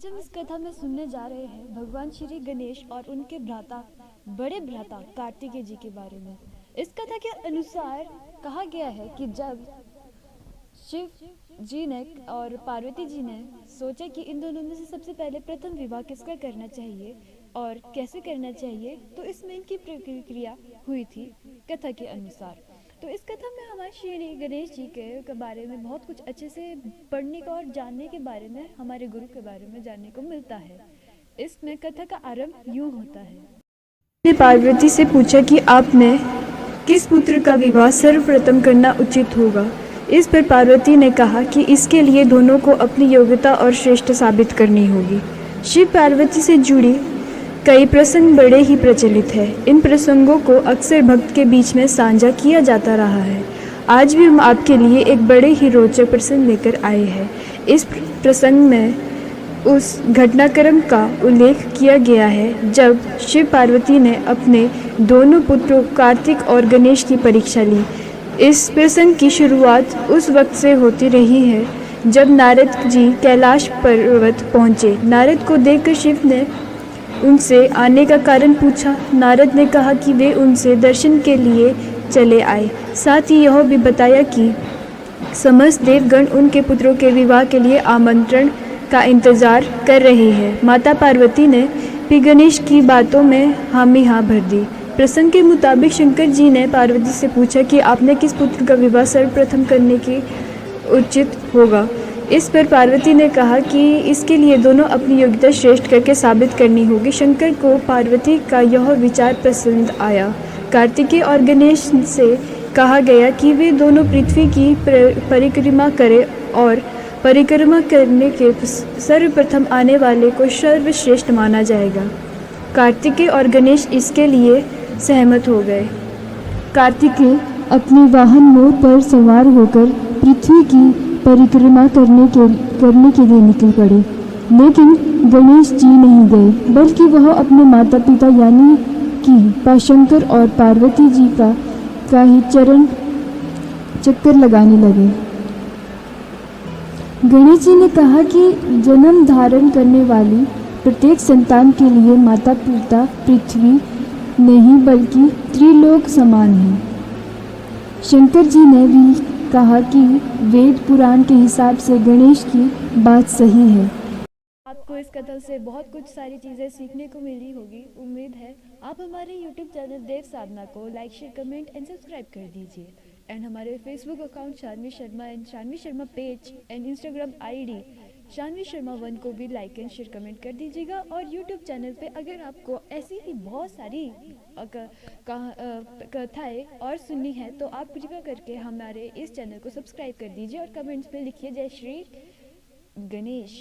आज हम इस कथा में सुनने जा रहे हैं भगवान श्री गणेश और उनके बड़े भ्राता कार्तिकेय जी के बारे में। इस कथा के अनुसार कहा गया है कि जब शिव जी ने और पार्वती जी ने सोचा कि इन दोनों में से सबसे पहले प्रथम विवाह किसका करना चाहिए और कैसे करना चाहिए, तो इसमें इनकी प्रक्रिया हुई थी कथा के अनुसार। तो इस कथा में हमारे श्री गणेश जी के बारे में बहुत कुछ अच्छे से पढ़ने का और जानने के बारे में, हमारे गुरु के बारे में जानने को मिलता है। इसमें कथा का आरंभ यूं होता है। ने पार्वती से पूछा कि आप में किस पुत्र का विवाह सर्वप्रथम करना उचित होगा। इस पर पार्वती ने कहा कि इसके लिए दोनों को अपनी योग्यता और श्रेष्ठ साबित करनी होगी। शिव पार्वती से जुड़ी कई प्रसंग बड़े ही प्रचलित हैं। इन प्रसंगों को अक्सर भक्त के बीच में साझा किया जाता रहा है। आज भी हम आपके लिए एक बड़े ही रोचक प्रसंग लेकर आए हैं। इस प्रसंग में उस घटनाक्रम का उल्लेख किया गया है जब शिव पार्वती ने अपने दोनों पुत्रों कार्तिक और गणेश की परीक्षा ली। इस प्रसंग की शुरुआत उस वक्त से होती रही है जब नारद जी कैलाश पर्वत पहुँचे। नारद को देखकर शिव ने उनसे आने का कारण पूछा। नारद ने कहा कि वे उनसे दर्शन के लिए चले आए। साथ ही यह भी बताया कि समस्त देवगण उनके पुत्रों के विवाह के लिए आमंत्रण का इंतजार कर रही है। माता पार्वती ने भी गणेश की बातों में हामी हाँ भर दी। प्रसंग के मुताबिक शंकर जी ने पार्वती से पूछा कि आपने किस पुत्र का विवाह सर्वप्रथम करने की उचित होगा। इस पर पार्वती ने कहा कि इसके लिए दोनों अपनी योग्यता श्रेष्ठ करके साबित करनी होगी। शंकर को पार्वती का यह विचार पसंद आया। कार्तिकेय और गणेश से कहा गया कि वे दोनों पृथ्वी की परिक्रमा करें और परिक्रमा करने के सर्वप्रथम आने वाले को सर्वश्रेष्ठ माना जाएगा। कार्तिकेय और गणेश इसके लिए सहमत हो गए। कार्तिकेय अपने वाहन मोर पर सवार होकर पृथ्वी की परिक्रमा करने के लिए निकल पड़े, लेकिन गणेश जी नहीं गए, बल्कि वह अपने माता पिता यानी कि शंकर और पार्वती जी का ही चरण चक्कर लगाने लगे। गणेश जी ने कहा कि जन्म धारण करने वाली प्रत्येक संतान के लिए माता पिता पृथ्वी नहीं बल्कि त्रिलोक समान है। शंकर जी ने भी कहा कि वेद पुराण के हिसाब से गणेश की बात सही है। आपको इस कथा से बहुत कुछ सारी चीज़ें सीखने को मिली होगी। उम्मीद है आप हमारे YouTube चैनल देव साधना को like share comment and subscribe कर दीजिए। एंड हमारे Facebook account Shanvi Sharma and Shanvi Sharma page and Instagram ID Shanvi Sharma 1 को भी लाइक एंड शेयर कमेंट कर दीजिएगा। और YouTube चैनल पे अगर आपको ऐसी ही बहुत सारी कथाएँ और सुननी है तो आप कृपया करके हमारे इस चैनल को सब्सक्राइब कर दीजिए और कमेंट्स में लिखिए जय श्री गणेश।